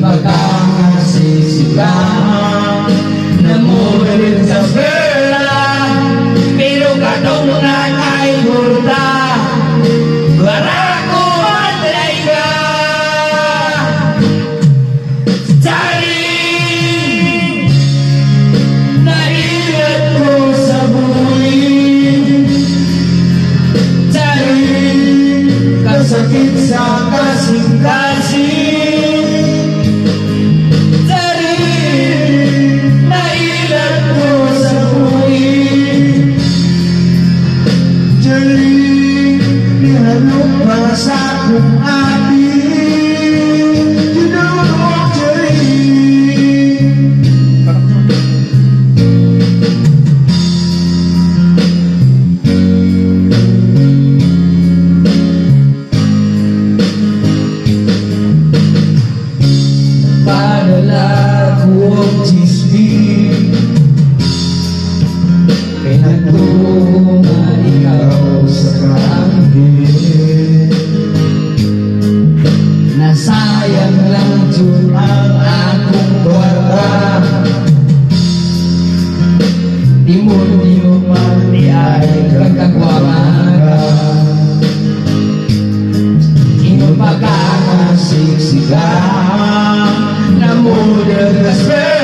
pagkakasiksikan namulit sa pera pero kadungan ay burda barako at layga cari nailat ko sa buhay cari kasakit sa kasing-kasing sa kung ating tinurok padala ko chismi pinagtungan ikaw sa kaangkin sayang lang dun ang akong kwarta di mo man di ay kagkagwamaga ino pagkakasiksikan na muda kasper